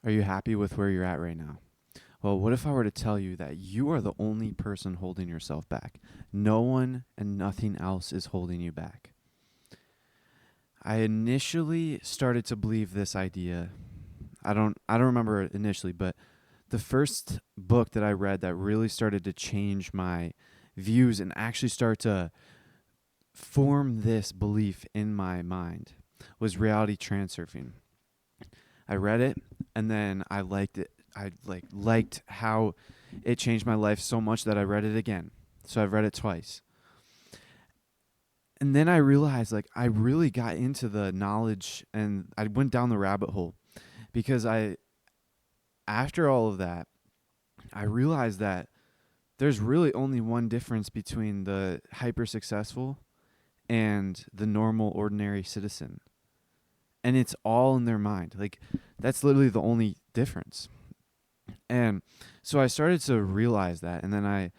Are you happy with where you're at right now? Well, what if I were to tell you that you are the only person holding yourself back? No one and nothing else is holding you back. I initially started to believe this idea. I don't remember it initially, but the first book that I read that really started to change my views and actually start to form this belief in my mind was Reality Transurfing. I read it and then I liked it. I liked how it changed my life so much that I read it again. So I've read it twice. And then I realized I really got into the knowledge and I went down the rabbit hole because I after all of that, I realized that there's really only one difference between the hyper successful and the normal ordinary citizen. And it's all in their mind. That's literally the only difference. And so I started to realize that, and then I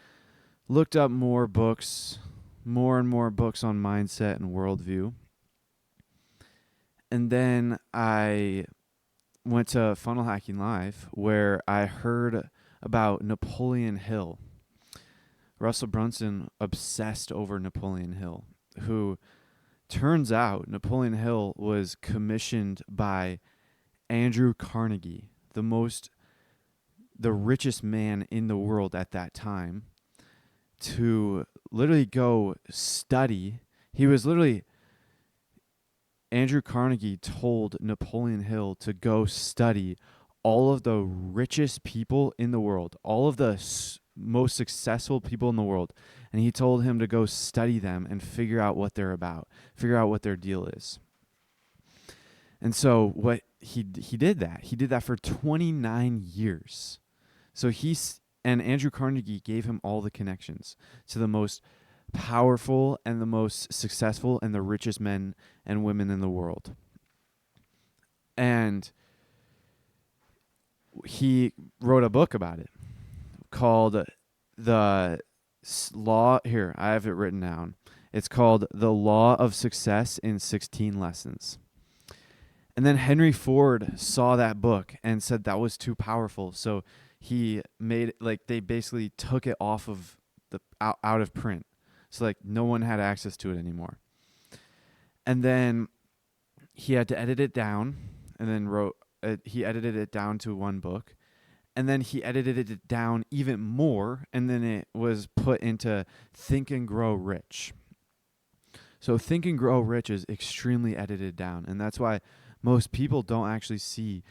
looked up more and more books on mindset and worldview. And then I went to Funnel Hacking Live where I heard about Napoleon Hill. Russell Brunson obsessed over Napoleon Hill, who turns out Napoleon Hill was commissioned by Andrew Carnegie, the richest man in the world at that time, to literally go study. Andrew Carnegie told Napoleon Hill to go study all of the richest people in the world, all of the most successful people in the world. And he told him to go study them and figure out what they're about, figure out what their deal is. And so what he did that. He did that for 29 years. So and Andrew Carnegie gave him all the connections to the most powerful and the most successful and the richest men and women in the world. And he wrote a book about it called The Law. Here, I have it written down. It's called The Law of Success in 16 Lessons. And then Henry Ford saw that book and said that was too powerful. So he made they basically took it off of out of print. So no one had access to it anymore. And then he had to edit it down and then he edited it down to one book. And then he edited it down even more, and then it was put into Think and Grow Rich. So Think and Grow Rich is extremely edited down, and that's why most people don't actually see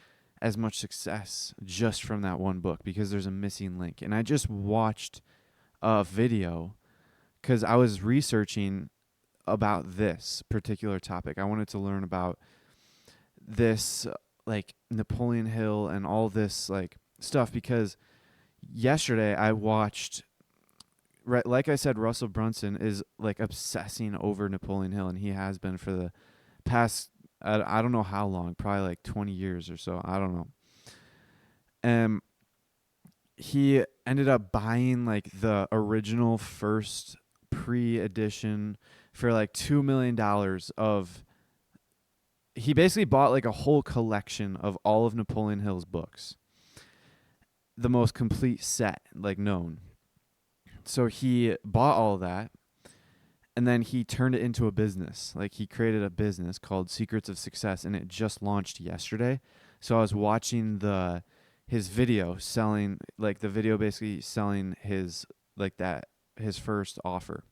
as much success just from that one book, because there's a missing link. And I just watched a video because I was researching about this particular topic. I wanted to learn about this Napoleon Hill and all this stuff, because yesterday I watched, like I said, Russell Brunson is obsessing over Napoleon Hill, and he has been for the past I don't know how long, probably 20 years or so, I don't know. And he ended up buying the original first pre-edition for $2 million of, he basically bought a whole collection of all of Napoleon Hill's books, the most complete set known. So he bought all of that, and then he turned it into a business. He created a business called Secrets of Success, and it just launched yesterday. So I was watching his video selling, the video basically selling his his first offer.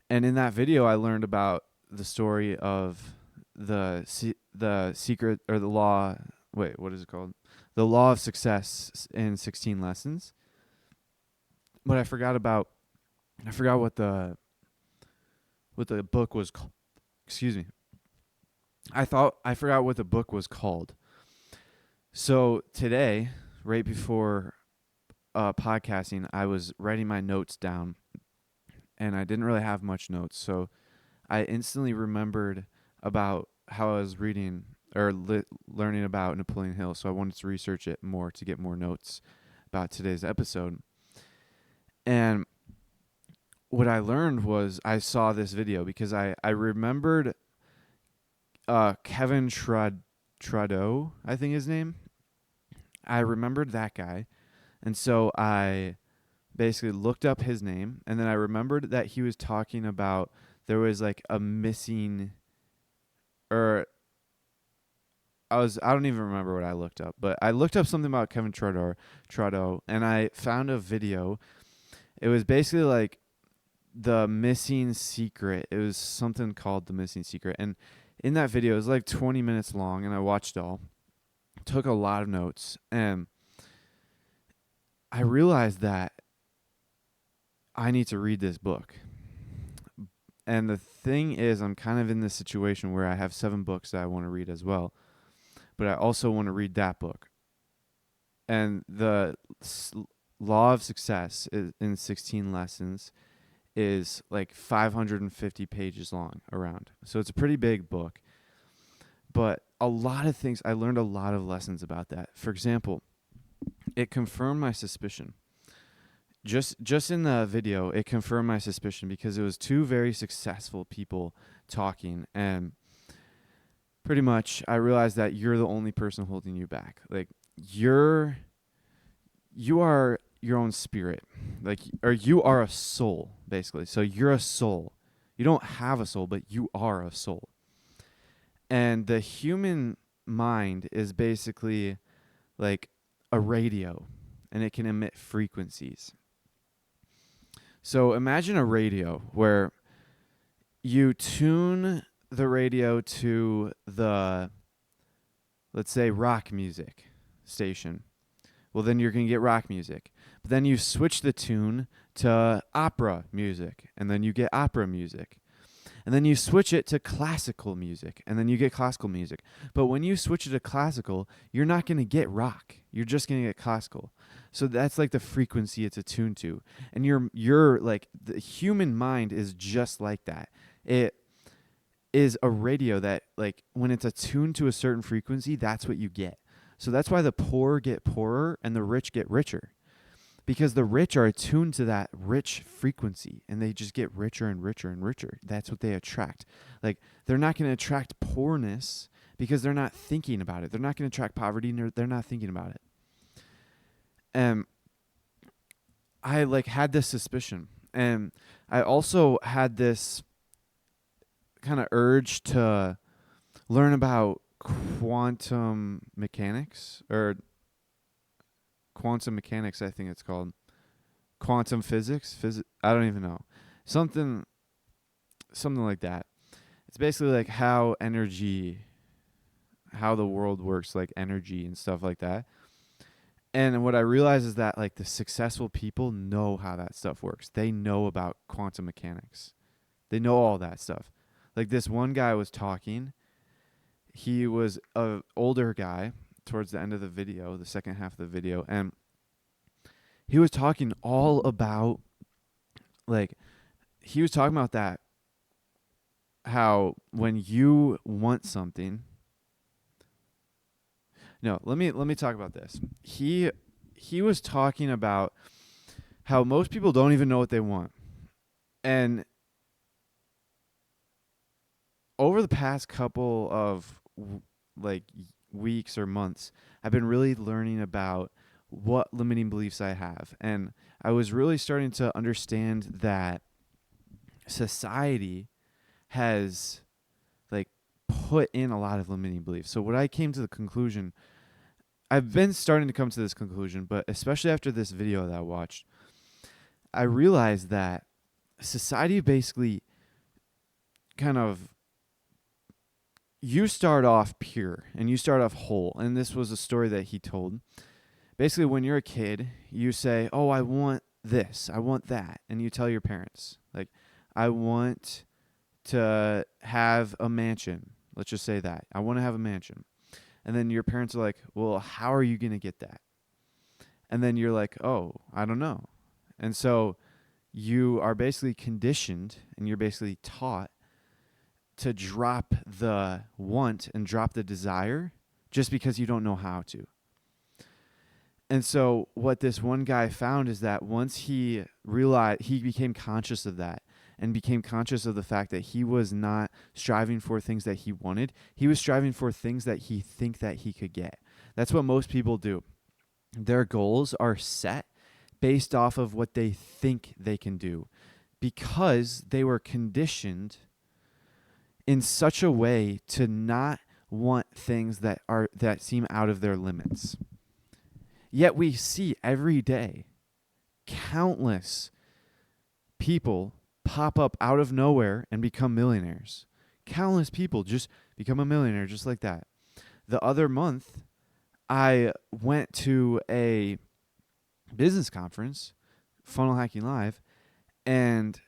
And in that video, I learned about the story of the secret, or the law. Wait, what is it called? The Law of Success in 16 Lessons. But I forgot what the book was called. Excuse me. I forgot what the book was called. So today, right before podcasting, I was writing my notes down, and I didn't really have much notes. So I instantly remembered about how I was reading or learning about Napoleon Hill. So I wanted to research it more to get more notes about today's episode. And what I learned was I saw this video because I remembered Kevin Trudeau, I think his name. I remembered that guy. And so I basically looked up his name, and then I remembered that he was talking about there was like a missing, or I don't even remember what I looked up, but I looked up something about Kevin Trudeau, and I found a video. It was basically like the missing secret. It was something called the missing secret, and in that video, it was like 20 minutes long, and I watched it all, took a lot of notes, and I realized that I need to read this book. And the thing is, I'm kind of in this situation where I have 7 books that I want to read as well, but I also want to read that book. And the Law of Success is in 16 lessons is like 550 pages long around. So it's a pretty big book. But a lot of things, I learned a lot of lessons about that. For example, it confirmed my suspicion. Just in the video, it confirmed my suspicion because it was 2 very successful people talking, and pretty much I realized that you're the only person holding you back. Like you are your own spirit. Like, or you are a soul, basically. So you're a soul. You don't have a soul, but you are a soul. And the human mind is basically like a radio, and it can emit frequencies. So imagine a radio where you tune the radio to the, let's say, rock music station. Well, then you're going to get rock music. But then you switch the tune to opera music, and then you get opera music. And then you switch it to classical music, and then you get classical music. But when you switch it to classical, you're not going to get rock. You're just going to get classical. So that's like the frequency it's attuned to. And you're like, the human mind is just like that. It is a radio that, like, when it's attuned to a certain frequency, that's what you get. So that's why the poor get poorer and the rich get richer. Because the rich are attuned to that rich frequency, and they just get richer and richer and richer. That's what they attract. Like, they're not going to attract poorness because they're not thinking about it. They're not going to attract poverty, they're not thinking about it. And I like had this suspicion, and I also had this kind of urge to learn about quantum mechanics, or quantum mechanics, I think it's called. Quantum physics? I don't even know. Something like that. It's basically like how the world works, like energy and stuff like that. And what I realize is that, like, the successful people know how that stuff works. They know about quantum mechanics. They know all that stuff. Like, this one guy was talking. He was an older guy towards the end of the video, the second half of the video, and he was talking all about, like, he was talking about that, how when you want something. No, let me talk about this. He was talking about how most people don't even know what they want. And over the past couple of weeks or months, I've been really learning about what limiting beliefs I have. And I was really starting to understand that society has, like, put in a lot of limiting beliefs. So what I came to the conclusion, I've been starting to come to this conclusion, but especially after this video that I watched, I realized that society basically kind of, you start off pure and you start off whole. And this was a story that he told. Basically, when you're a kid, you say, oh, I want this, I want that. And you tell your parents, like, I want to have a mansion. Let's just say that. I want to have a mansion. And then your parents are like, well, how are you going to get that? And then you're like, oh, I don't know. And so you are basically conditioned, and you're basically taught to drop the want and drop the desire just because you don't know how to. And so what this one guy found is that once he realized, he became conscious of that, and became conscious of the fact that he was not striving for things that he wanted. He was striving for things that he think that he could get. That's what most people do. Their goals are set based off of what they think they can do because they were conditioned in such a way to not want things that seem out of their limits. Yet we see every day countless people pop up out of nowhere and become millionaires. Countless people just become a millionaire just like that. The other month, I went to a business conference, Funnel Hacking Live, and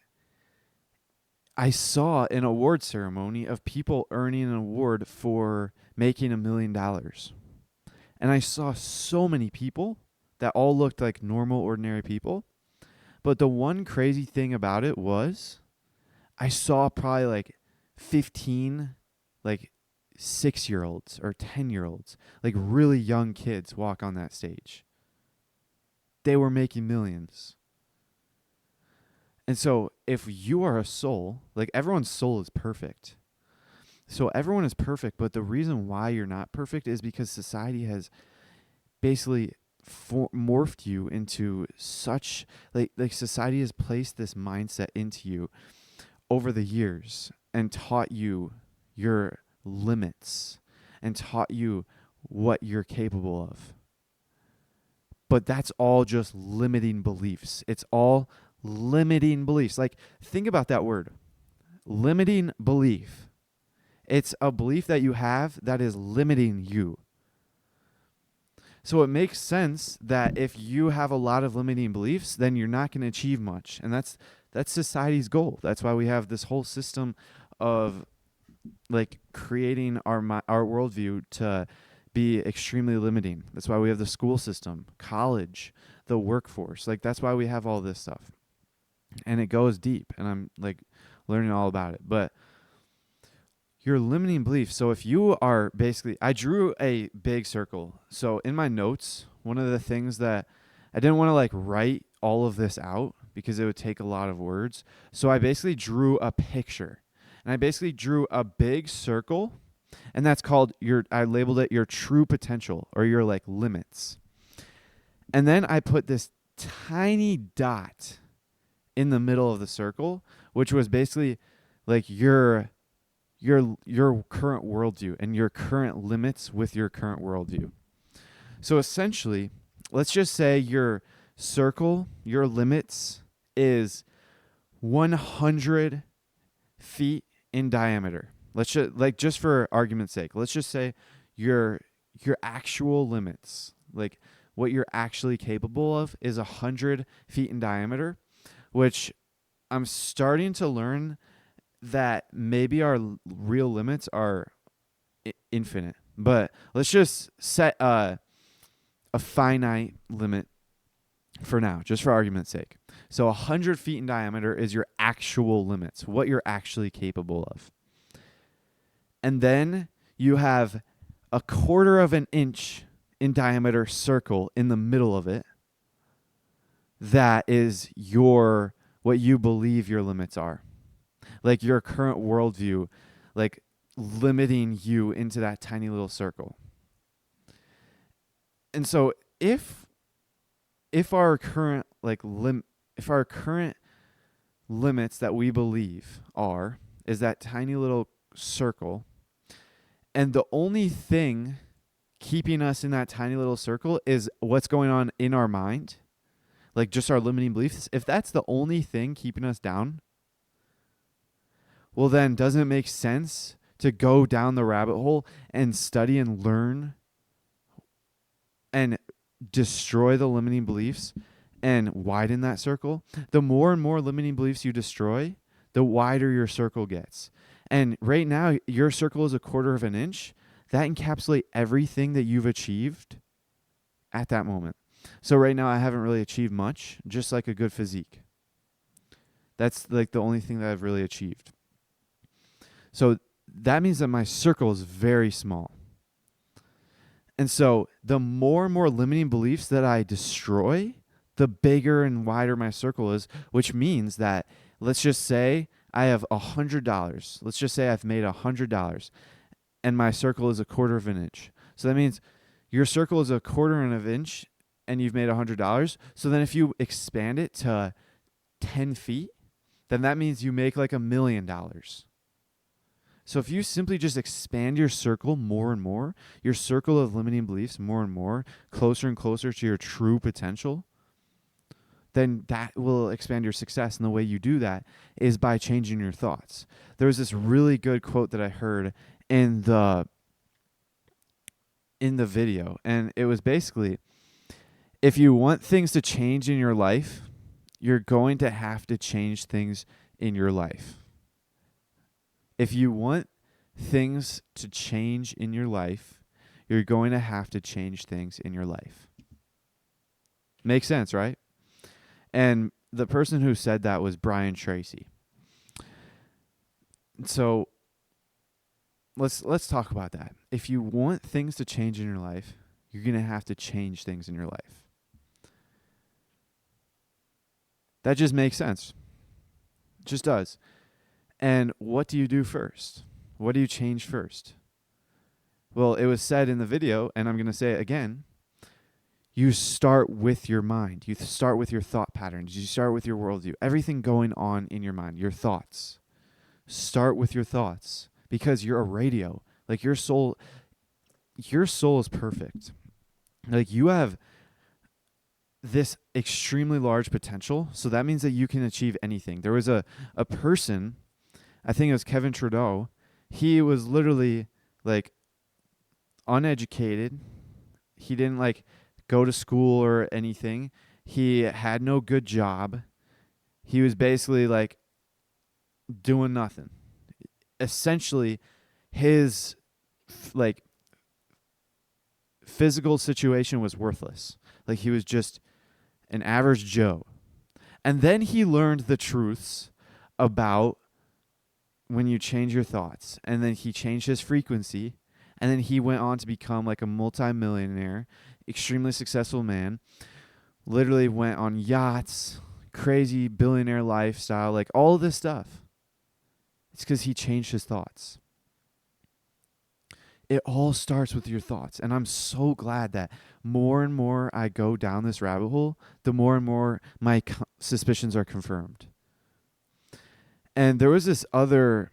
I saw an award ceremony of people earning an award for making $1 million. And I saw so many people that all looked like normal, ordinary people. But the one crazy thing about it was I saw probably like 15, like 6-year-olds or 10-year-olds, like really young kids walk on that stage. They were making millions. And so if you are a soul, like everyone's soul is perfect. So everyone is perfect, but the reason why you're not perfect is because society has basically morphed you into such, like society has placed this mindset into you over the years and taught you your limits and taught you what you're capable of. But that's all just limiting beliefs. It's all limiting beliefs. Like, think about that word, limiting belief. It's a belief that you have that is limiting you. So it makes sense that if you have a lot of limiting beliefs, then you're not going to achieve much. And that's society's goal. That's why we have this whole system of like creating our worldview to be extremely limiting. That's why we have the school system, college, the workforce. Like, that's why we have all this stuff. And it goes deep, and I'm like learning all about it. But your limiting beliefs. So if you are basically, I drew a big circle. So in my notes, one of the things that I didn't want to like write all of this out because it would take a lot of words. So I basically drew a picture, and I basically drew a big circle, and that's called I labeled it your true potential, or your like limits. And then I put this tiny dot in the middle of the circle, which was basically like your current worldview and your current limits with your current worldview. So essentially, let's just say your circle, your limits is 100 feet in diameter. Let's just, like, just for argument's sake, let's just say your actual limits, like what you're actually capable of, is 100 feet in diameter, which I'm starting to learn that maybe our real limits are infinite. But let's just set a finite limit for now, just for argument's sake. So 100 feet in diameter is your actual limits, what you're actually capable of. And then you have a 1/4 of an inch in diameter circle in the middle of it. That is what you believe your limits are. Like your current worldview, like limiting you into that tiny little circle. And so if our current limits that we believe is that tiny little circle, and the only thing keeping us in that tiny little circle is what's going on in our mind, like just our limiting beliefs, if that's the only thing keeping us down, well then doesn't it make sense to go down the rabbit hole and study and learn and destroy the limiting beliefs and widen that circle? The more and more limiting beliefs you destroy, the wider your circle gets. And right now, your circle is 1/4 of an inch. That encapsulates everything that you've achieved at that moment. So right now, I haven't really achieved much, just like a good physique. That's like the only thing that I've really achieved. So that means that my circle is very small. And so the more and more limiting beliefs that I destroy, the bigger and wider my circle is, which means that let's just say I have $100. Let's just say I've made $100 and my circle is a quarter of an inch. So that means your circle is a quarter of an inch and you've made $100. So then if you expand it to 10 feet, then that means you make like $1 million. So if you simply just expand your circle more and more, your circle of limiting beliefs more and more, closer and closer to your true potential, then that will expand your success. And the way you do that is by changing your thoughts. There was this really good quote that I heard in the video, and it was basically, if you want things to change in your life, you're going to have to change things in your life. If you want things to change in your life, you're going to have to change things in your life. Makes sense, right? And the person who said that was Brian Tracy. So let's talk about that. If you want things to change in your life, you're going to have to change things in your life. That just makes sense. It just does. And what do you do first? What do you change first? Well, it was said in the video, and I'm going to say it again. You start with your mind. You start with your thought patterns. You start with your worldview. Everything going on in your mind, your thoughts. Start with your thoughts, because you're a radio. Like your soul is perfect. Like you have this extremely large potential, so that means that you can achieve anything. There was a person, I think it was Kevin Trudeau. He was literally like uneducated. He didn't like go to school or anything. He had no good job. He was basically like doing nothing. Essentially, his like physical situation was worthless. Like he was just an average Joe. And then he learned the truths about when you change your thoughts. And then he changed his frequency. And then he went on to become like a multimillionaire, extremely successful man. Literally went on yachts, crazy billionaire lifestyle, like all of this stuff. It's because he changed his thoughts. It all starts with your thoughts. And I'm so glad that more and more I go down this rabbit hole, the more and more my suspicions are confirmed. And there was this other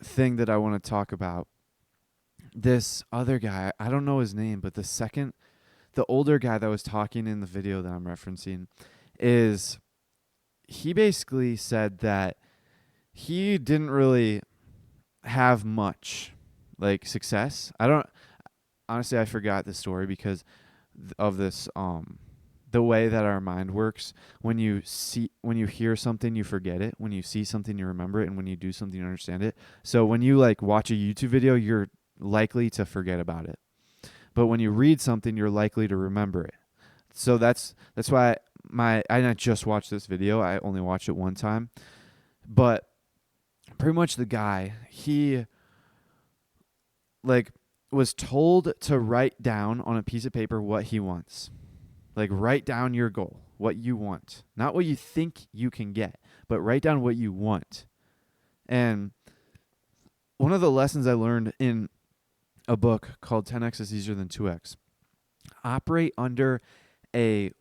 thing that I want to talk about. This other guy, I don't know his name, but the older guy that was talking in the video that I'm referencing, he basically said that he didn't really have much like success. Honestly, I forgot the story because of this the way that our mind works. When you hear something, you forget it. When you see something, you remember it, and when you do something, you understand it. So when you like watch a YouTube video, you're likely to forget about it. But when you read something, you're likely to remember it. So that's why I not just watched this video. I only watched it one time. But pretty much the guy, he like was told to write down on a piece of paper what he wants. Like write down your goal, what you want. Not what you think you can get, but write down what you want. And one of the lessons I learned in a book called 10x is easier than 2x. Operate under a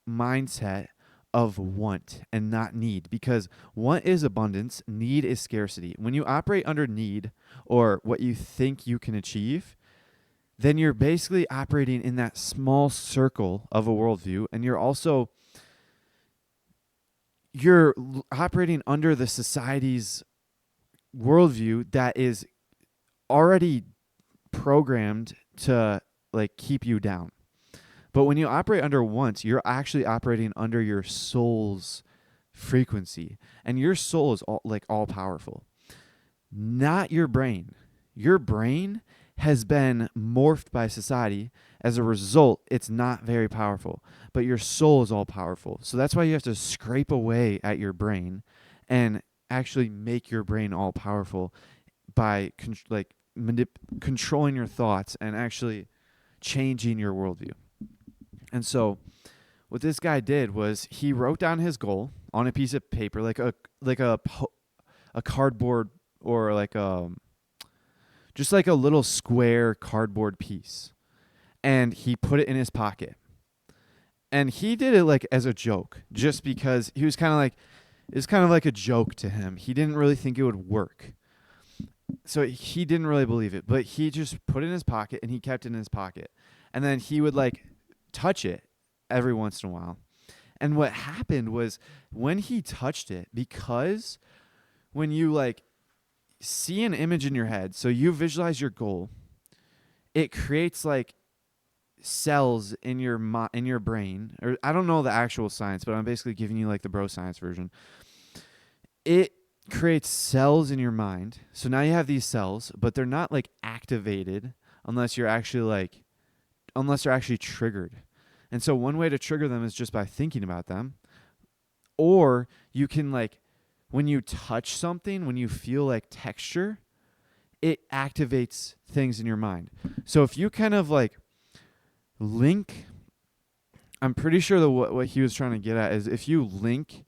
mindset of want and not need, because want is abundance, need is scarcity. When you operate under need or what you think you can achieve, then you're basically operating in that small circle of a worldview, and you're operating under the society's worldview that is already programmed to like keep you down. But when you operate under want, you're actually operating under your soul's frequency, and your soul is all powerful, not your brain. Your brain has been morphed by society. As a result, it's not very powerful, but your soul is all powerful. So that's why you have to scrape away at your brain and actually make your brain all powerful by controlling your thoughts and actually changing your worldview. And so what this guy did was he wrote down his goal. on a piece of paper, a cardboard, or just like a little square cardboard piece, and he put it in his pocket. And he did it like as a joke, just because he was kind of like, it's kind of like a joke to him. He didn't really think it would work. So he didn't really believe it, but he just put it in his pocket and he kept it in his pocket. And then he would like touch it every once in a while. And what happened was, when he touched it, because when you like see an image in your head, so you visualize your goal, it creates like cells in your in your brain, or I don't know the actual science, but I'm basically giving you like the bro science version. It creates cells in your mind. So now you have these cells, but they're not like activated unless they're actually triggered. And so one way to trigger them is just by thinking about them. Or you can like, when you touch something, when you feel like texture, it activates things in your mind. So if you kind of like link, I'm pretty sure that what he was trying to get at is, if you link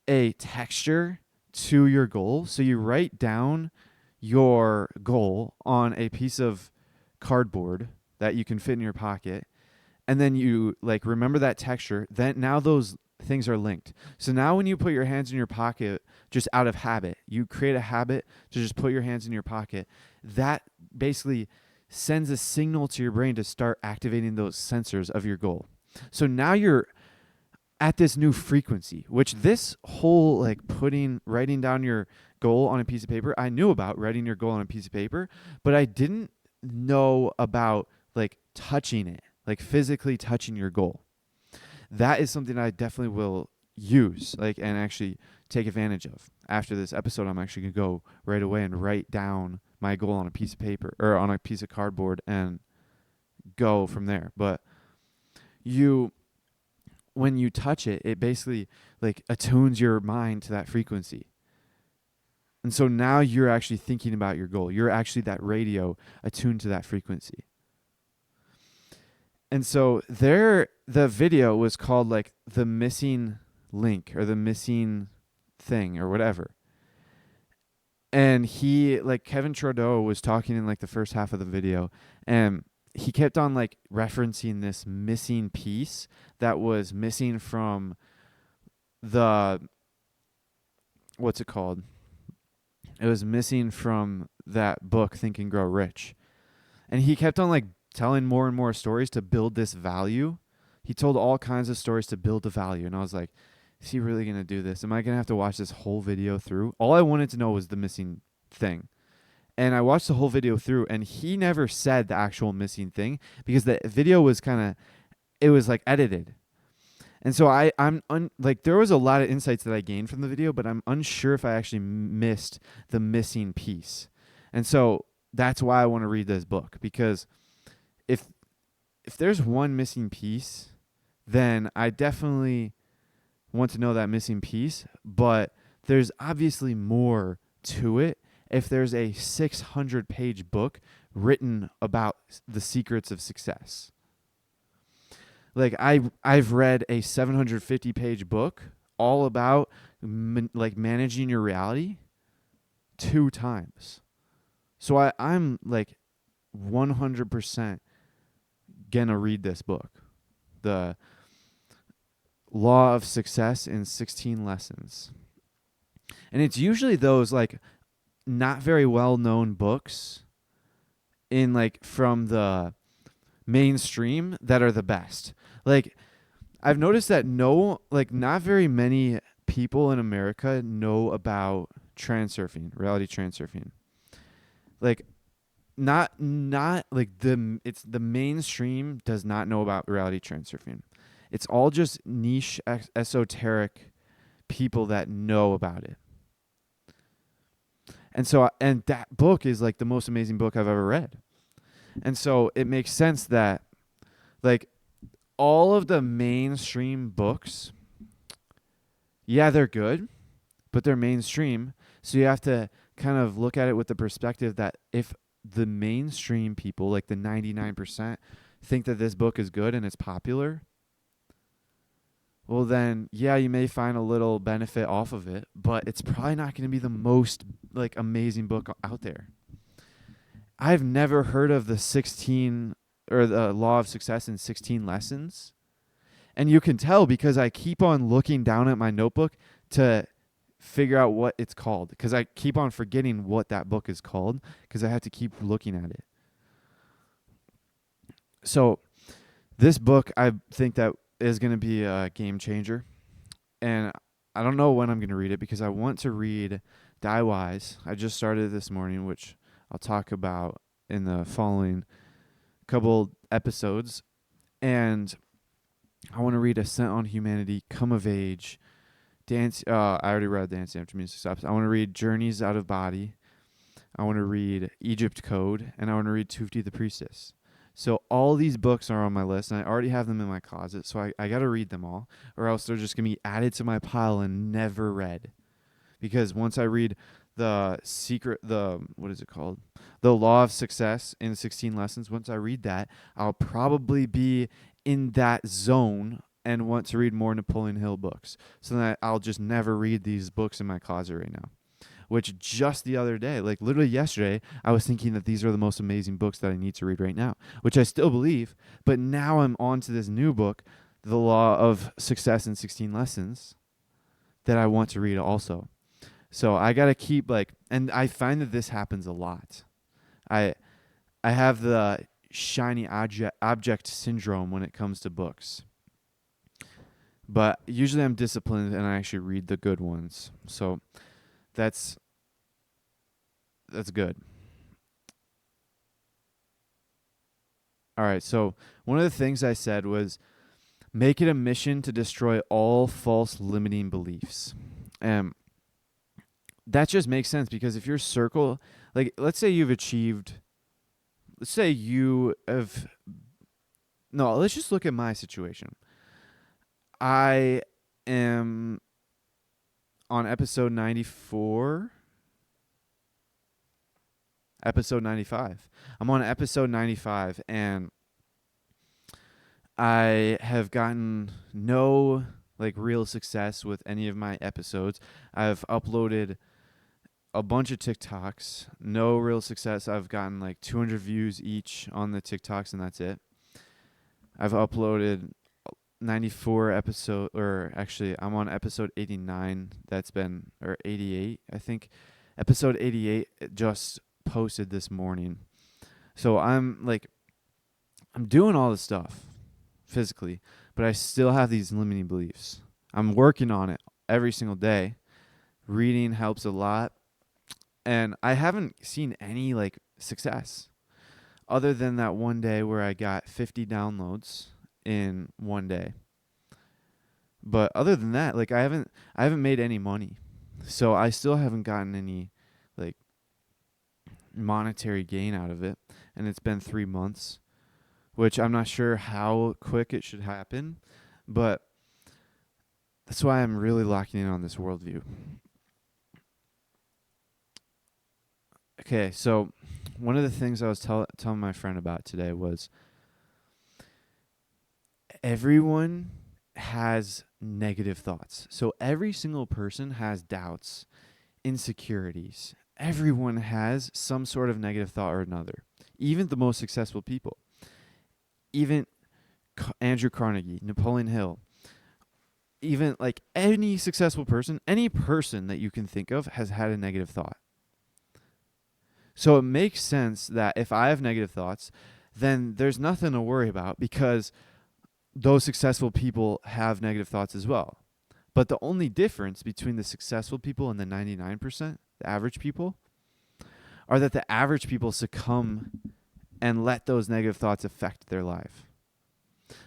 a texture to your goal, so you write down your goal on a piece of cardboard that you can fit in your pocket, and then you like remember that texture, then now those things are linked. So now when you put your hands in your pocket just out of habit, you create a habit to just put your hands in your pocket, that basically sends a signal to your brain to start activating those sensors of your goal. So now you're at this new frequency, which this whole like writing down your goal on a piece of paper, I knew about writing your goal on a piece of paper, but I didn't know about like touching it, like physically touching your goal. That is something I definitely will use, like, and actually take advantage of. After this episode, I'm actually going to go right away and write down my goal on a piece of paper, or on a piece of cardboard, and go from there. But when you touch it, it basically like attunes your mind to that frequency. And so now you're actually thinking about your goal. You're actually that radio attuned to that frequency. And so the video was called like the missing link, or the missing thing, or whatever. And Kevin Trudeau was talking in like the first half of the video, and he kept on like referencing this missing piece that was missing from the, what's it called? It was missing from that book, Think and Grow Rich. And he kept on like telling more and more stories to build this value. He told all kinds of stories to build the value. And I was like, is he really going to do this? Am I going to have to watch this whole video through? All I wanted to know was the missing thing. And I watched the whole video through, and he never said the actual missing thing, because the video was it was like edited. And so there was a lot of insights that I gained from the video, but I'm unsure if I actually missed the missing piece. And so that's why I want to read this book, because if there's one missing piece, then I definitely want to know that missing piece, but there's obviously more to it if there's a 600-page book written about the secrets of success. Like I've read a 750-page book all about managing your reality 2 times. So I'm like 100% gonna read this book, The Law of Success in 16 Lessons. And it's usually those like not very well known books in like from the mainstream that are the best. Like I've noticed that not very many people in America know about reality transurfing. Like not like it's the mainstream does not know about reality transurfing. It's all just niche esoteric people that know about it. And so and that book is like the most amazing book I've ever read. And so it makes sense that like all of the mainstream books, yeah, they're good, but they're mainstream. So you have to kind of look at it with the perspective that if the mainstream people, like the 99%, think that this book is good and it's popular, well then yeah, you may find a little benefit off of it, but it's probably not going to be the most like amazing book out there. I've never heard of the 16 or the law of success in 16 lessons. And you can tell because I keep on looking down at my notebook to figure out what it's called, because I keep on forgetting what that book is called because I have to keep looking at it. So this book, I think that is going to be a game changer. And I don't know when I'm going to read it because I want to read Die Wise. I just started this morning, which I'll talk about in the following couple episodes. And I want to read Ascent on Humanity, Come of Age, Dance. I already read Dance After Music Stops. I want to read Journeys Out of Body. I want to read Egypt Code, and I want to read Tufti the Priestess. So all these books are on my list, and I already have them in my closet, so I got to read them all, or else they're just going to be added to my pile and never read. Because once I read what is it called? The Law of Success in 16 Lessons, once I read that, I'll probably be in that zone and want to read more Napoleon Hill books. So that I'll just never read these books in my closet right now. Which just the other day, like literally yesterday, I was thinking that these are the most amazing books that I need to read right now, which I still believe. But now I'm on to this new book, The Law of Success in 16 Lessons, that I want to read also. So I got to keep and I find that this happens a lot. I have the shiny object syndrome when it comes to books. But usually I'm disciplined and I actually read the good ones. So that's good. All right, so one of the things I said was make it a mission to destroy all false limiting beliefs. That just makes sense because if your circle, like let's say you have, no, let's just look at my situation. I am on episode 94. Episode 95. I'm on episode 95, and I have gotten no real success with any of my episodes. I've uploaded a bunch of TikToks, no real success. I've gotten 200 views each on the TikToks, and that's it. I've uploaded 94 episode, or actually I'm on episode 89. Or 88, I think. Episode 88 just posted this morning. So I'm doing all this stuff physically, but I still have these limiting beliefs. I'm working on it every single day. Reading helps a lot. And I haven't seen any success other than that one day where I got 50 downloads in one day. But other than that, I haven't made any money. So I still haven't gotten any monetary gain out of it, and it's been 3 months, which I'm not sure how quick it should happen, but that's why I'm really locking in on this worldview. Okay, so one of the things I was telling my friend about today was everyone has negative thoughts. So every single person has doubts, insecurities. Everyone has some sort of negative thought or another. Even the most successful people. Even Andrew Carnegie, Napoleon Hill. Even any successful person, any person that you can think of has had a negative thought. So it makes sense that if I have negative thoughts, then there's nothing to worry about because those successful people have negative thoughts as well. But the only difference between the successful people and the 99%, the average people, are that the average people succumb and let those negative thoughts affect their life.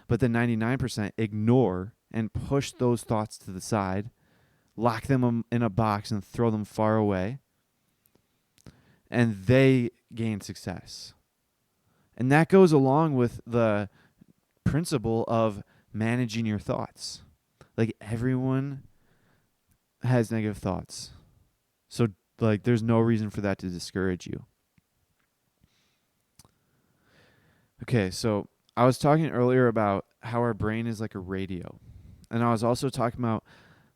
But the 99% ignore and push those thoughts to the side, lock them in a box and throw them far away, and they gain success. And that goes along with the principle of managing your thoughts. Everyone has negative thoughts. So there's no reason for that to discourage you. Okay, so I was talking earlier about how our brain is like a radio. And I was also talking about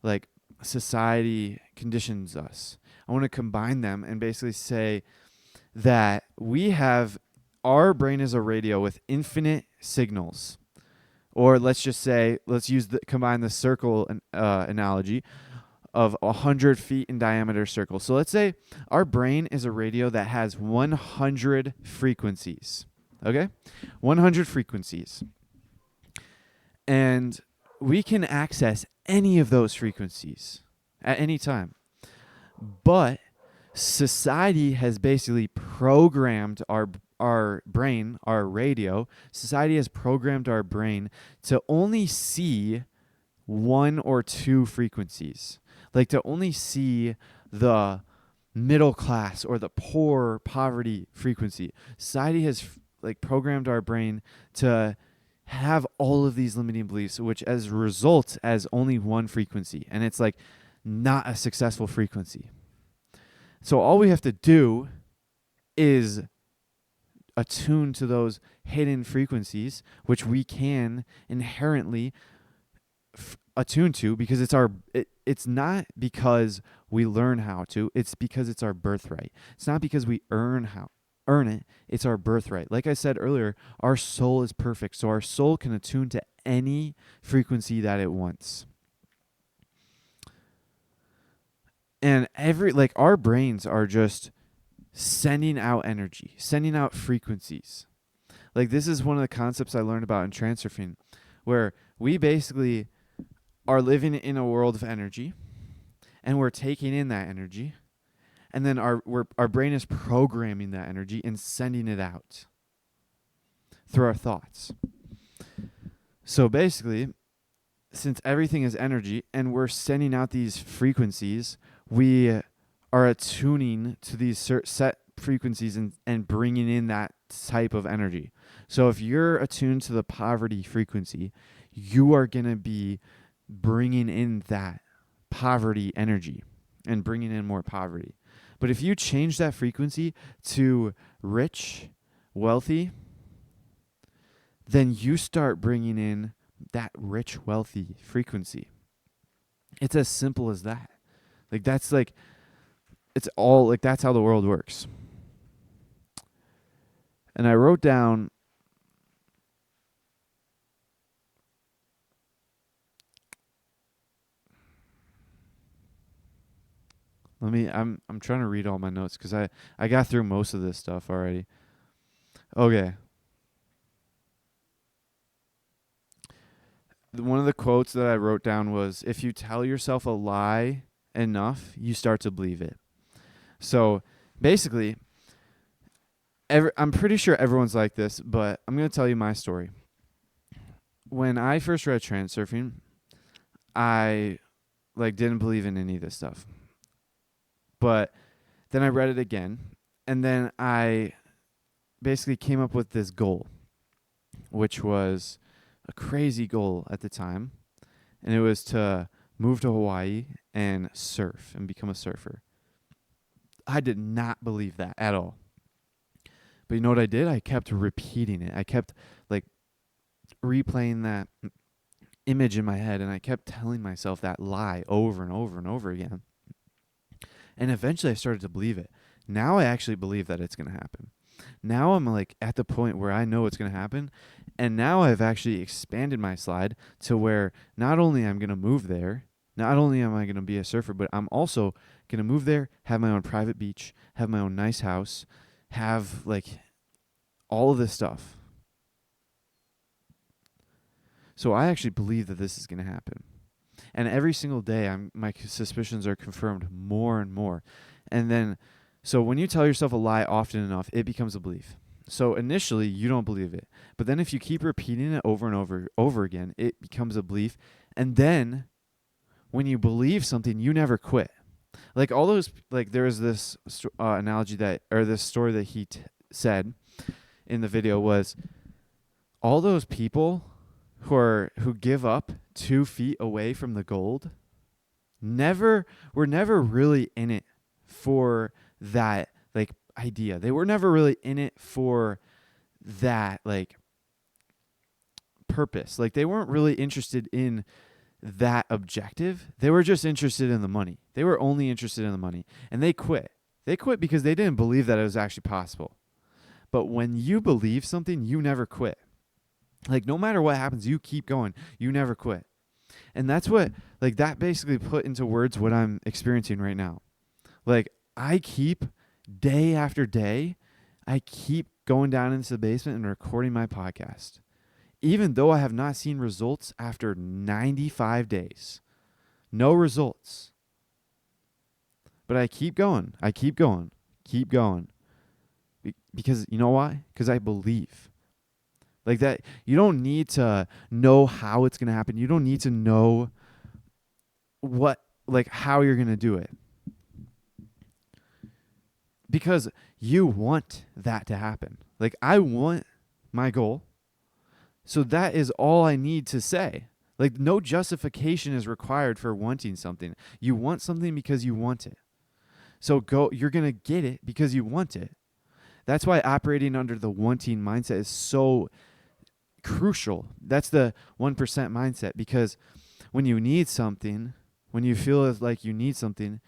like society conditions us. I want to combine them and basically say that our brain is a radio with infinite signals. Or let's just say, combine the circle analogy of 100 feet in diameter circle. So let's say our brain is a radio that has 100 frequencies. Okay? 100 frequencies. And we can access any of those frequencies at any time. But society has basically programmed our brain, our radio. Society has programmed our brain to only see one or two frequencies. Like to only see the middle class or the poor poverty frequency. Society has like programmed our brain to have all of these limiting beliefs, which as a result as only one frequency. And it's like not a successful frequency. So all we have to do is attune to those hidden frequencies, which we can inherently attune to because it's not because we learn how to, it's because it's our birthright. It's not because we earn it, it's our birthright. Like I said earlier, our soul is perfect, so our soul can attune to any frequency that it wants. And our brains are just sending out energy, sending out frequencies. Like this is one of the concepts I learned about in Transurfing, where we basically are living in a world of energy, and we're taking in that energy, and then our brain is programming that energy and sending it out through our thoughts. So basically, since everything is energy and we're sending out these frequencies, we are attuning to these set frequencies and bringing in that type of energy. So if you're attuned to the poverty frequency, you are going to be bringing in that poverty energy and bringing in more poverty. But if you change that frequency to rich, wealthy, then you start bringing in that rich, wealthy frequency. It's as simple as that. That's how the world works. And I wrote down I'm trying to read all my notes because I got through most of this stuff already. Okay. One of the quotes that I wrote down was, if you tell yourself a lie enough, you start to believe it. So basically, I'm pretty sure everyone's like this, but I'm going to tell you my story. When I first read Transurfing, I didn't believe in any of this stuff. But then I read it again, and then I basically came up with this goal, which was a crazy goal at the time, and it was to move to Hawaii and surf and become a surfer. I did not believe that at all. But you know what I did? I kept repeating it. I kept replaying that image in my head, and I kept telling myself that lie over and over and over again. And eventually I started to believe it. Now I actually believe that it's going to happen. Now I'm at the point where I know it's going to happen. And now I've actually expanded my slide to where not only I'm going to move there, not only am I going to be a surfer, but I'm also going to move there, have my own private beach, have my own nice house, have all of this stuff. So I actually believe that this is going to happen. And every single day, my suspicions are confirmed more and more. And then, so when you tell yourself a lie often enough, it becomes a belief. So initially, you don't believe it. But then if you keep repeating it over and over again, it becomes a belief. And then when you believe something, you never quit. There was this analogy this story that he said in the video was, all those people who give up 2 feet away from the gold were never really in it for that idea. They were never really in it for that purpose. They weren't really interested in that objective. They were just interested in the money. They were only interested in the money. And they quit. They quit because they didn't believe that it was actually possible. But when you believe something, you never quit. Like, no matter what happens, you keep going. You never quit. And that's what, like, that basically put into words what I'm experiencing right now. Like, I keep, day after day, I keep going down into the basement and recording my podcast. Even though I have not seen results after 95 days. No results. But I keep going. I keep going. Keep going. Because, you know why? Because I believe. Like that, you don't need to know how it's going to happen. You don't need to know how you're going to do it. Because you want that to happen. Like, I want my goal. So that is all I need to say. Like, no justification is required for wanting something. You want something because you want it. So you're going to get it because you want it. That's why operating under the wanting mindset is so crucial. That's the 1% mindset, because when you need something, when you feel like you need something,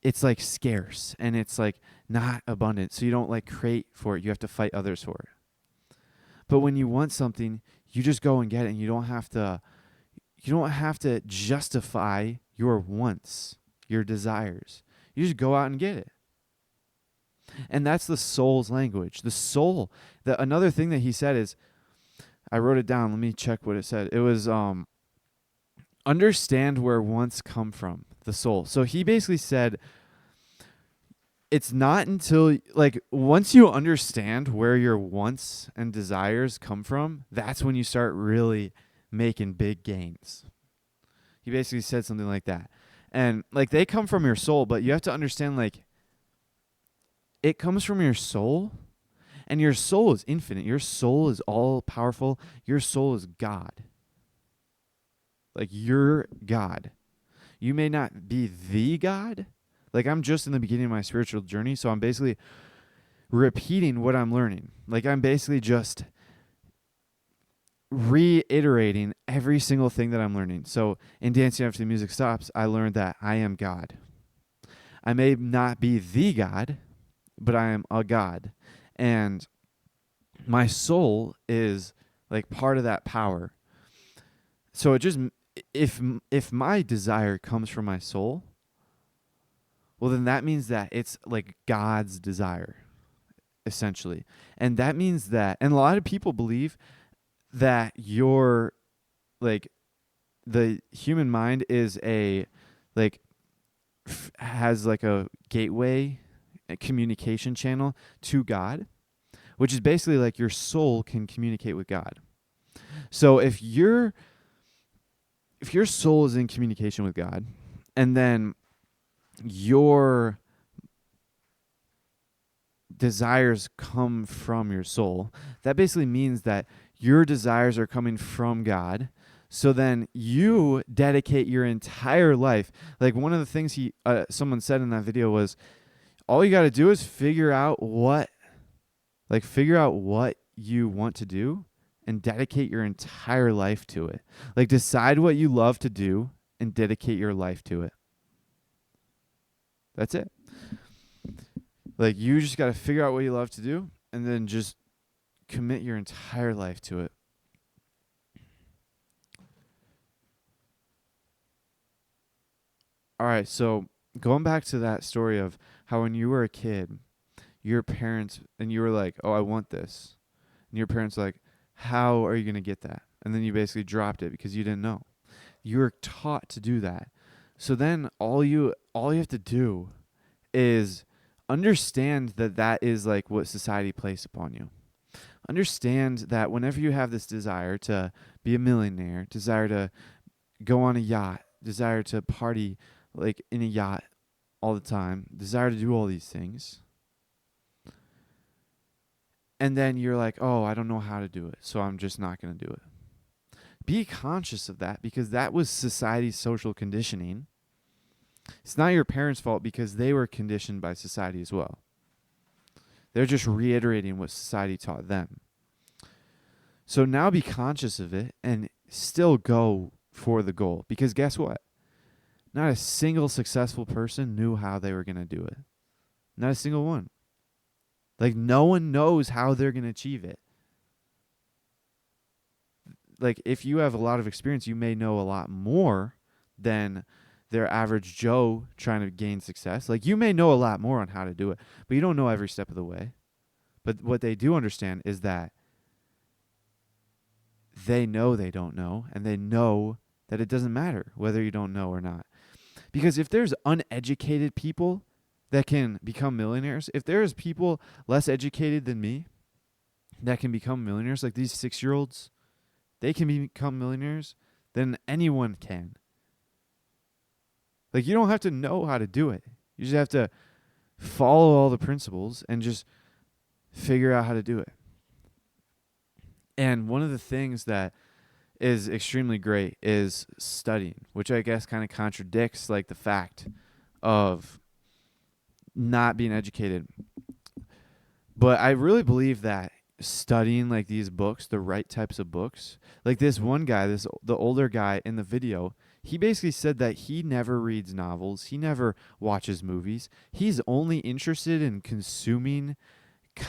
it's like scarce and it's like not abundant. So you don't like create for it. You have to fight others for it. But when you want something, you just go and get it, and you don't have to justify your wants, your desires. You just go out and get it. And that's the soul's language. The soul, another thing that he said is, I wrote it down. Let me check what it said. It was understand where wants come from, the soul. So he basically said, it's not until, like, once you understand where your wants and desires come from, that's when you start really making big gains. He basically said something like that. And, like, they come from your soul, but you have to understand, like, it comes from your soul. And your soul is infinite. Your soul is all powerful. Your soul is God. Like, you're God. You may not be the God. Like, I'm just in the beginning of my spiritual journey, so I'm basically repeating what I'm learning. Like, I'm basically just reiterating every single thing that I'm learning. So in Dancing After the Music Stops, I learned that I am God. I may not be the God, but I am a God. And my soul is like part of that power. So it just, if my desire comes from my soul, well, then that means that it's like God's desire, essentially. And that means that, and a lot of people believe that your, like, the human mind is has like a gateway, a communication channel to God, which is basically like your soul can communicate with God. So if your soul is in communication with God, and then your desires come from your soul, that basically means that your desires are coming from God. So then you dedicate your entire life. Like, one of the things someone said in that video was, all you got to do is figure out what you want to do and dedicate your entire life to it. Like, decide what you love to do and dedicate your life to it. That's it. Like, you just got to figure out what you love to do and then just commit your entire life to it. All right, so going back to that story of how when you were a kid, your parents, and you were like, oh, I want this. And your parents were like, how are you going to get that? And then you basically dropped it because you didn't know. You were taught to do that. So then all you have to do is understand that is like what society placed upon you. Understand that whenever you have this desire to be a millionaire, desire to go on a yacht, desire to party like in a yacht all the time, desire to do all these things, and then you're like, oh, I don't know how to do it, so I'm just not going to do it. Be conscious of that, because that was society's social conditioning. It's not your parents' fault, because they were conditioned by society as well. They're just reiterating what society taught them. So now be conscious of it and still go for the goal. Because guess what? Not a single successful person knew how they were going to do it. Not a single one. Like, no one knows how they're going to achieve it. Like, if you have a lot of experience, you may know a lot more than their average Joe trying to gain success. Like, you may know a lot more on how to do it, but you don't know every step of the way. But what they do understand is that they know they don't know, and they know that it doesn't matter whether you don't know or not. Because if there's uneducated people that can become millionaires, if there's people less educated than me that can become millionaires, like these 6-year-olds, they can become millionaires, then anyone can. Like, you don't have to know how to do it. You just have to follow all the principles and just figure out how to do it. And one of the things that is extremely great is studying, which I guess kind of contradicts like the fact of not being educated. But I really believe that studying like these books, the right types of books, like this one guy, the older guy in the video, he basically said that he never reads novels, he never watches movies. He's only interested in consuming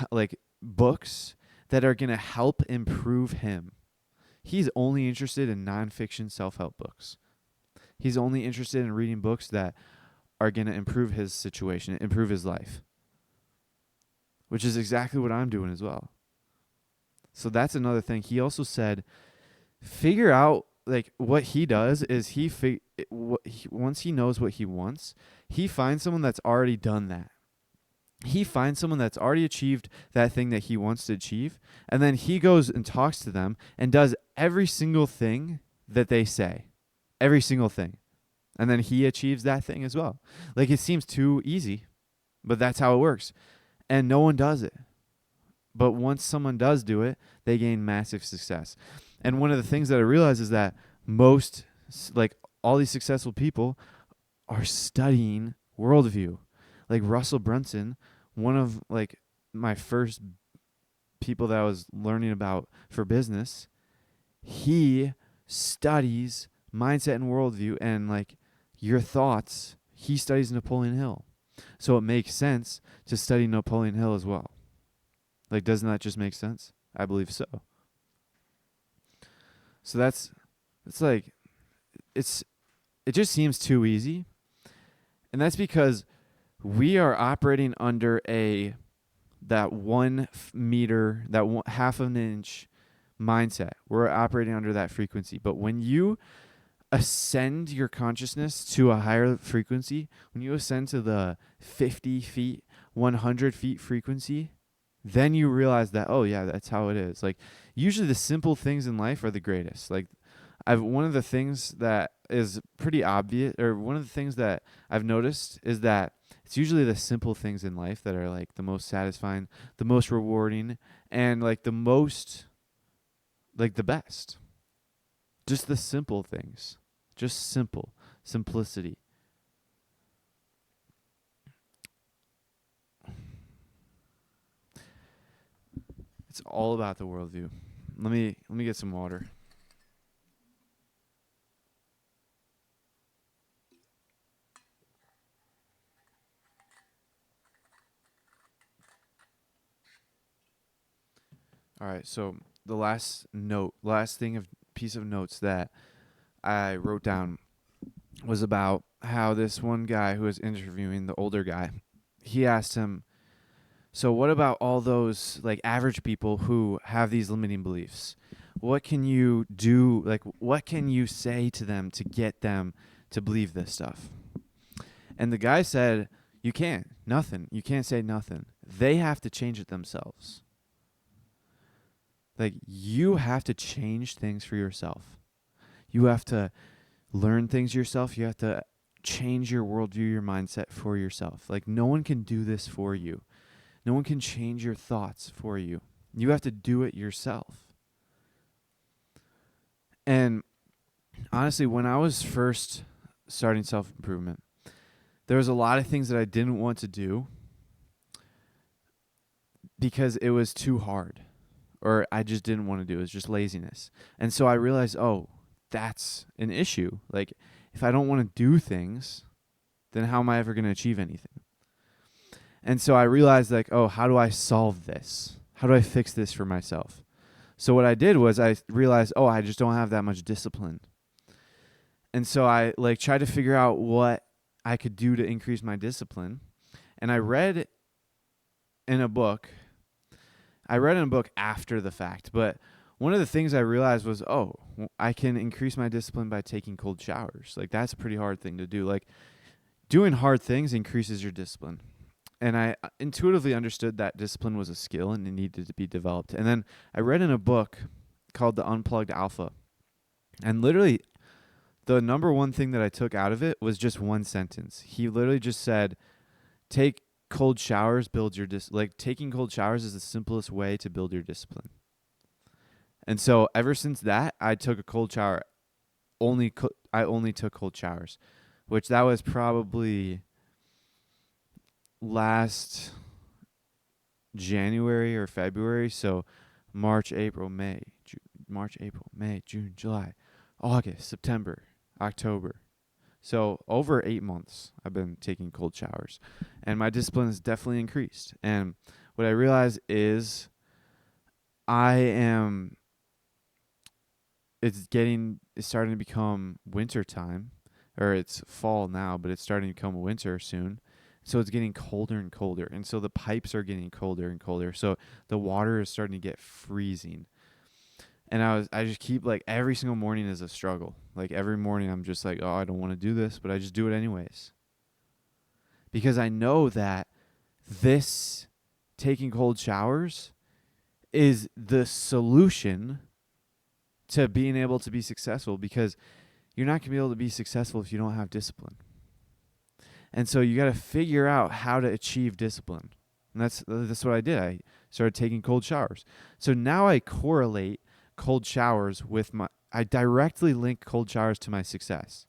like books that are going to help improve him. He's only interested in nonfiction self-help books. He's only interested in reading books that are going to improve his situation, improve his life, which is exactly what I'm doing as well. So that's another thing. He also said, figure out, like, what he does is once he knows what he wants, he finds someone that's already done that. He finds someone that's already achieved that thing that he wants to achieve, and then he goes and talks to them and does every single thing that they say. Every single thing. And then he achieves that thing as well. Like, it seems too easy, but that's how it works. And no one does it. But once someone does do it, they gain massive success. And one of the things that I realize is that most, like, all these successful people are studying worldview. Like Russell Brunson, one of like my first people that I was learning about for business, he studies mindset and worldview and like your thoughts. He studies Napoleon Hill. So it makes sense to study Napoleon Hill as well. Like, doesn't that just make sense? I believe so. So it just seems too easy. And that's because we are operating under that 1 meter, half of an inch mindset. We're operating under that frequency. But when you ascend your consciousness to a higher frequency, when you ascend to the 50 feet, 100 feet frequency, then you realize that, oh yeah, that's how it is. Like, usually the simple things in life are the greatest. Like, one of the things that is pretty obvious, or one of the things that I've noticed is that it's usually the simple things in life that are like the most satisfying, the most rewarding, and like the most, like the best. Just the simple things. Just simplicity. It's all about the worldview. Let me get some water. All right, so the last piece of notes that I wrote down was about how this one guy who was interviewing the older guy, he asked him, so what about all those like average people who have these limiting beliefs? What can you do? Like, what can you say to them to get them to believe this stuff? And the guy said, you can't. Nothing. You can't say nothing. They have to change it themselves. Like, you have to change things for yourself. You have to learn things yourself. You have to change your worldview, your mindset for yourself. Like, no one can do this for you. No one can change your thoughts for you. You have to do it yourself. And honestly, when I was first starting self-improvement, there was a lot of things that I didn't want to do because it was too hard, or I just didn't want to do it. It was just laziness. And so I realized, oh, that's an issue. Like, if I don't want to do things, then how am I ever going to achieve anything? And so I realized, like, oh, how do I solve this? How do I fix this for myself? So what I did was I realized, oh, I just don't have that much discipline. And so I like tried to figure out what I could do to increase my discipline. And I read in a book after the fact, but one of the things I realized was, oh, I can increase my discipline by taking cold showers. Like, that's a pretty hard thing to do. Like, doing hard things increases your discipline. And I intuitively understood that discipline was a skill and it needed to be developed. And then I read in a book called The Unplugged Alpha. And literally, the number one thing that I took out of it was just one sentence. He literally just said, take cold showers, build your like, taking cold showers is the simplest way to build your discipline. And so ever since that, I took a cold shower. I only took cold showers, which that was probably last January or February. So March, April, May, June, July, August, September, October. So over 8 months, I've been taking cold showers, and my discipline has definitely increased. And what I realize is it's starting to become winter time, or it's fall now, but it's starting to become winter soon. So it's getting colder and colder. And so the pipes are getting colder and colder. So the water is starting to get freezing. And I just keep, like, every single morning is a struggle. Like, every morning I'm just like, oh, I don't want to do this, but I just do it anyways. Because I know that this taking cold showers is the solution to being able to be successful, because you're not going to be able to be successful if you don't have discipline. And so you got to figure out how to achieve discipline. And that's what I did. I started taking cold showers. So now I correlate cold showers with I directly link cold showers to my success.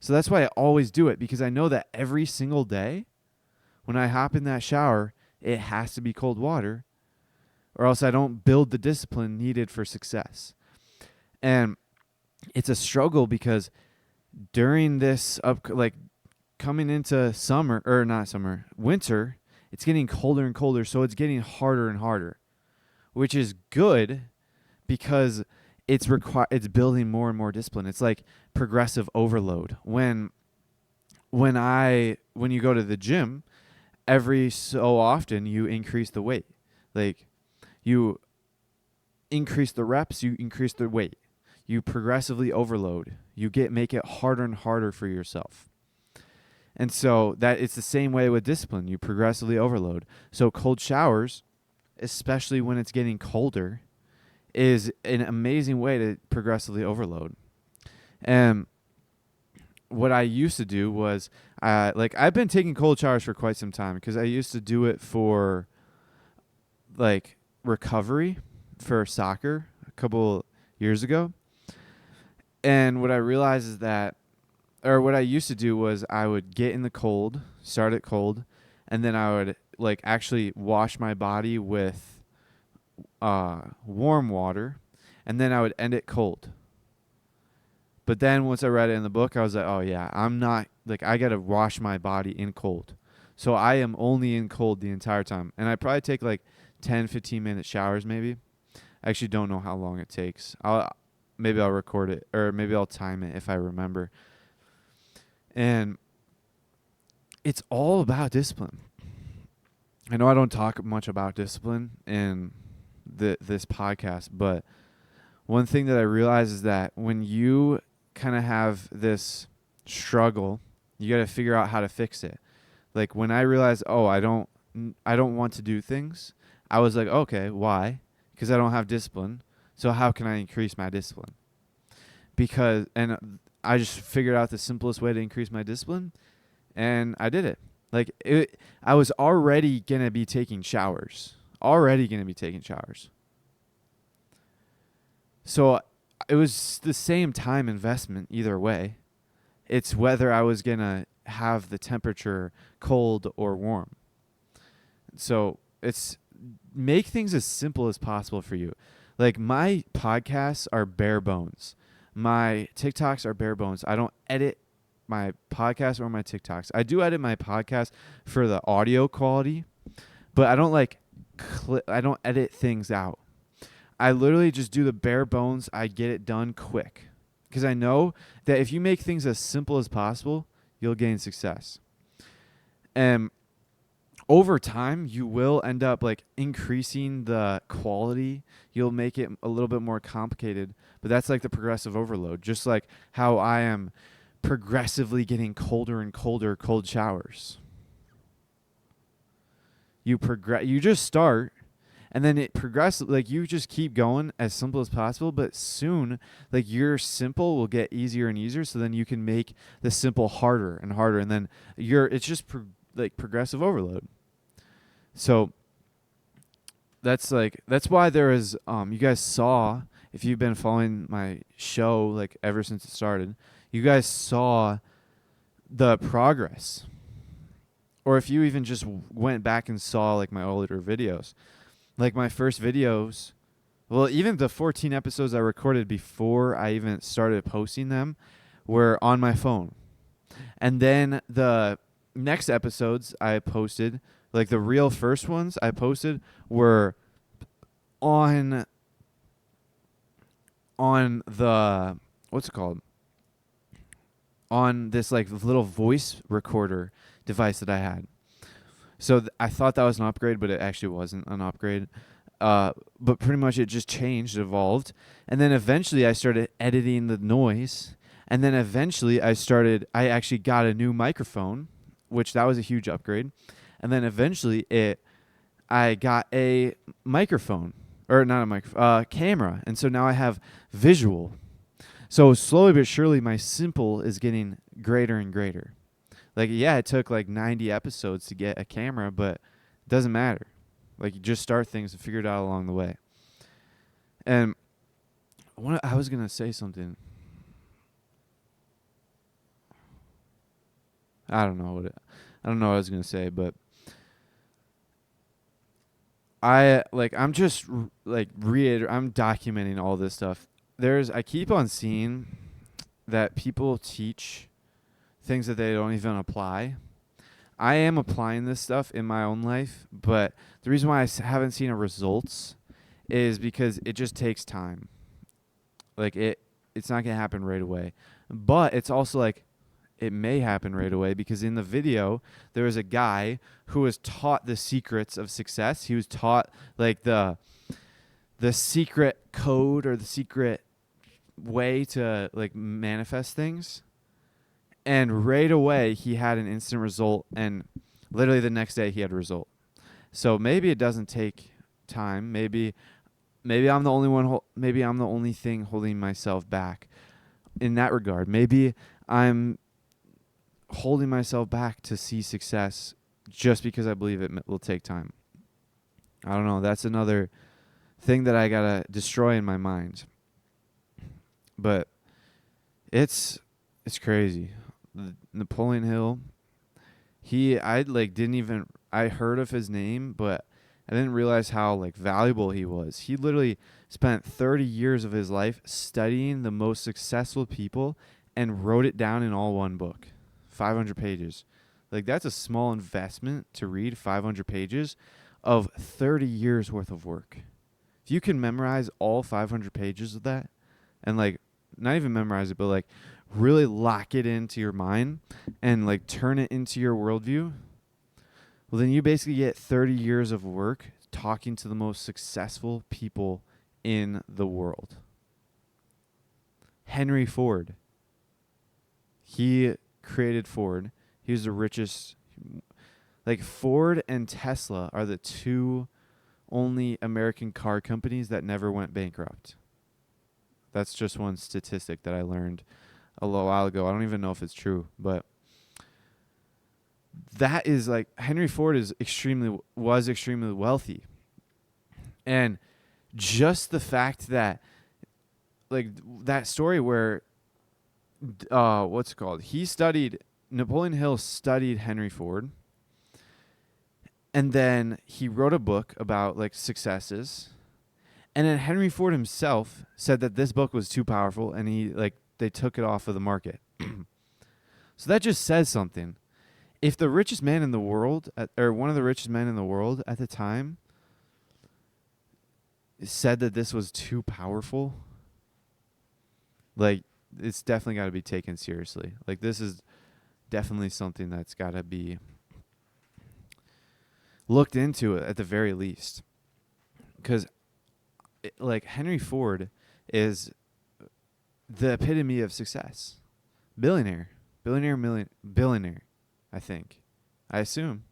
So that's why I always do it, because I know that every single day when I hop in that shower, it has to be cold water, or else I don't build the discipline needed for success. And it's a struggle, because during this coming into winter, it's getting colder and colder, so it's getting harder and harder, which is good because it's building more and more discipline. It's like progressive overload. When you go to the gym, every so often you increase the weight. Like, you increase the reps, you increase the weight. You progressively overload. You make it harder and harder for yourself. And so that it's the same way with discipline. You progressively overload. So cold showers, especially when it's getting colder, is an amazing way to progressively overload. And what I used to do was, I've been taking cold showers for quite some time, because I used to do it for, like, recovery for soccer a couple years ago. And what I realized is that, or what I used to do was, I would get in the cold, start it cold, and then I would, like, actually wash my body with warm water, and then I would end it cold. But then once I read it in the book, I was like, oh yeah, I'm not, like, I got to wash my body in cold. So I am only in cold the entire time. And I probably take like 10, 15-minute showers maybe. I actually don't know how long it takes. Maybe I'll record it, or maybe I'll time it if I remember. And it's all about discipline. I know I don't talk much about discipline in this podcast, but one thing that I realize is that when you kind of have this struggle, you got to figure out how to fix it. Like, when I realized, oh, I don't want to do things, I was like, okay, why? Because I don't have discipline. So how can I increase my discipline? And I just figured out the simplest way to increase my discipline, and I did it. Like, I was already going to be taking showers. So it was the same time investment either way. It's whether I was going to have the temperature cold or warm. So it's make things as simple as possible for you. Like, my podcasts are bare bones. My TikToks are bare bones. I don't edit my podcast or my TikToks. I do edit my podcast for the audio quality, but I don't I don't edit things out. I literally just do the bare bones. I get it done quick because I know that if you make things as simple as possible, you'll gain success. And over time, you will end up like increasing the quality. You'll make it a little bit more complicated, but that's like the progressive overload. Just like how I am progressively getting colder and colder cold showers. You just start, and then it progresses. Like you just keep going as simple as possible, but soon like your simple will get easier and easier, so then you can make the simple harder and harder, and then it's just like progressive overload. So that's why there is you guys saw, if you've been following my show like ever since it started, you guys saw the progress. Or if you even just went back and saw like my older videos, like my first videos, well, even the 14 episodes I recorded before I even started posting them were on my phone. And then the next episodes I posted, like the real first ones I posted, were on the, what's it called? On this like little voice recorder device that I had. So I thought that was an upgrade, but it actually wasn't an upgrade. But pretty much it just changed, evolved. And then eventually I started editing the noise. And then eventually I actually got a new microphone, which that was a huge upgrade. And then eventually I got a microphone, or not a microphone, camera. And so now I have visual. So slowly but surely my simple is getting greater and greater. Like, yeah, it took like 90 episodes to get a camera, but it doesn't matter. Like, you just start things and figure it out along the way. And I was going to say something. I don't know what I was going to say, but I'm documenting all this stuff. I keep on seeing that people teach things that they don't even apply. I am applying this stuff in my own life, but the reason why I haven't seen results is because it just takes time. Like it's not going to happen right away. But it's also like it may happen right away because in the video there was a guy who was taught the secrets of success. He was taught like the secret code or the secret way to like manifest things. And right away, he had an instant result, and literally the next day, he had a result. So maybe it doesn't take time. Maybe I'm the only one. Maybe I'm the only thing holding myself back in that regard. Maybe I'm holding myself back to see success just because I believe it will take time. I don't know. That's another thing that I gotta destroy in my mind. But it's crazy. Napoleon Hill, I heard of his name, but I didn't realize how like valuable he was. He literally spent 30 years of his life studying the most successful people and wrote it down in all one book. 500 pages. Like that's a small investment to read 500 pages of 30 years worth of work. If you can memorize all 500 pages of that and like not even memorize it, but like really lock it into your mind and like turn it into your worldview, well, then you basically get 30 years of work talking to the most successful people in the world. Henry Ford. He created Ford. He was the richest. Like Ford and Tesla are the two only American car companies that never went bankrupt. That's just one statistic that I learned a little while ago. I don't even know if it's true, but that is like Henry Ford was extremely wealthy. And just the fact that like that story where what's it called? Napoleon Hill studied Henry Ford. And then he wrote a book about like successes. And then Henry Ford himself said that this book was too powerful, and they took it off of the market. So that just says something. If the richest man in the world, or one of the richest men in the world at the time, said that this was too powerful, like, it's definitely got to be taken seriously. Like, this is definitely something that's got to be looked into at the very least. Because, like, Henry Ford is the epitome of success. Billionaire, I think. I assume.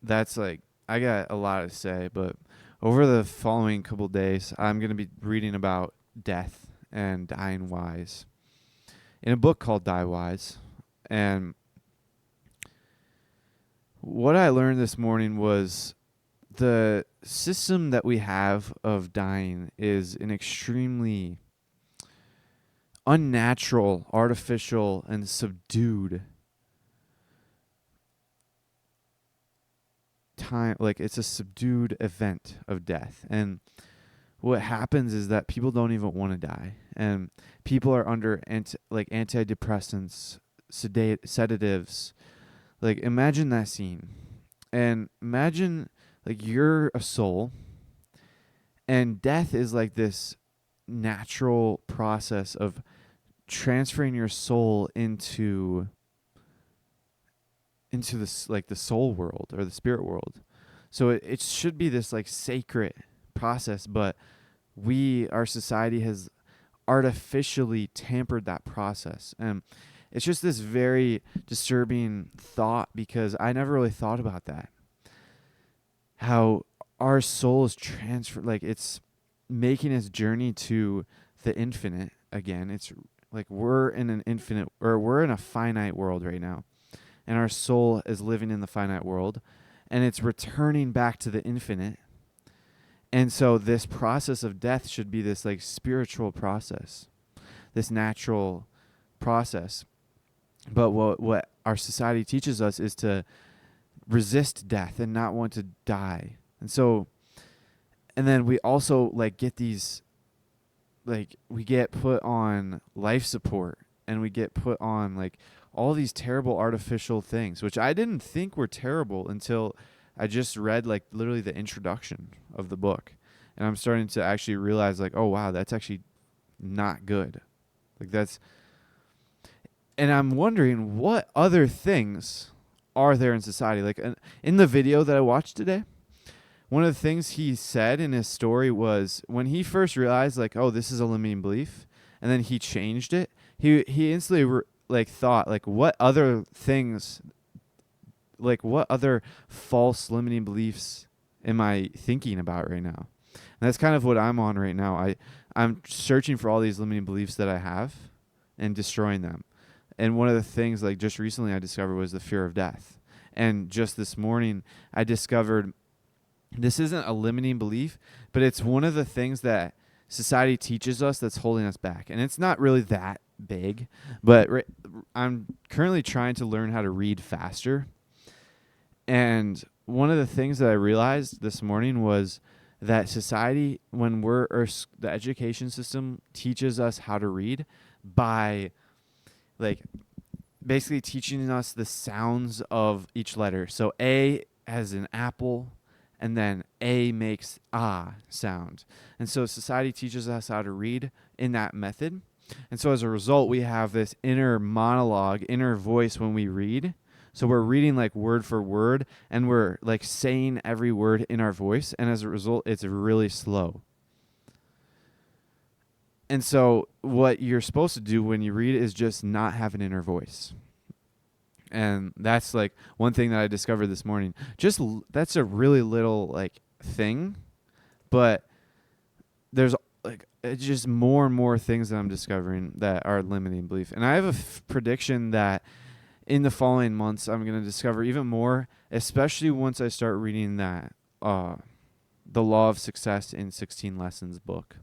That's like, I got a lot to say, but over the following couple days, I'm going to be reading about death and dying wise in a book called Die Wise. And what I learned this morning was the system that we have of dying is an extremely unnatural, artificial, and subdued time. Like, it's a subdued event of death. And what happens is that people don't even want to die, and people are under antidepressants, sedatives. Like, imagine that scene, and imagine, like, you're a soul, and death is like this natural process of transferring your soul into this, like, the soul world or the spirit world. So it should be this, like, sacred process, but our society has artificially tampered that process. And it's just this very disturbing thought, because I never really thought about that. How our soul is transferred, like, it's making its journey to the infinite again. It's like we're in a finite world right now, and our soul is living in the finite world, and it's returning back to the infinite. And so this process of death should be this, like, spiritual process, this natural process. But what our society teaches us is to resist death and not want to die. And then we also, like, get these, like, we get put on life support, and we get put on, like, all these terrible artificial things, which I didn't think were terrible until I just read, like, literally the introduction of the book. And I'm starting to actually realize, like, oh, wow, that's actually not good. Like, and I'm wondering what other things are there in society. Like, in the video that I watched today, one of the things he said in his story was when he first realized, like, oh, this is a limiting belief, and then he changed it, he instantly thought, like, what other things, like, what other false limiting beliefs am I thinking about right now? And that's kind of what I'm on right now. I'm searching for all these limiting beliefs that I have and destroying them. And one of the things, like, just recently I discovered was the fear of death. And just this morning I discovered this isn't a limiting belief, but it's one of the things that society teaches us that's holding us back. And it's not really that big, but I'm currently trying to learn how to read faster. And one of the things that I realized this morning was that society, the education system teaches us how to read by, like, basically teaching us the sounds of each letter. So A has an apple, and then A makes ah sound. And so society teaches us how to read in that method. And so as a result, we have this inner monologue, inner voice when we read. So we're reading, like, word for word, and we're, like, saying every word in our voice. And as a result, it's really slow. And so what you're supposed to do when you read is just not have an inner voice. And that's, like, one thing that I discovered this morning. That's a really little, like, thing, but there's, like, it's just more and more things that I'm discovering that are limiting belief. And I have a prediction that in the following months I'm going to discover even more, especially once I start reading that The Law of Success in 16 Lessons book,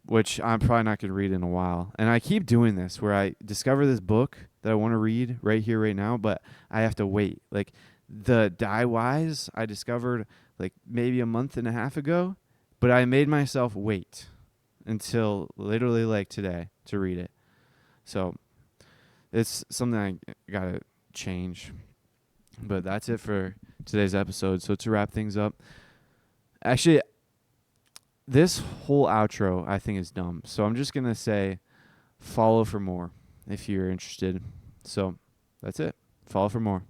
which I'm probably not going to read in a while. And I keep doing this where I discover this book that I want to read right here, right now, but I have to wait. Like, The Die Wise I discovered like maybe a month and a half ago, but I made myself wait until literally like today to read it. So it's something I gotta change. But that's it for today's episode. So to wrap things up, actually, this whole outro I think is dumb. So I'm just gonna say follow for more if you're interested. So that's it. Follow for more.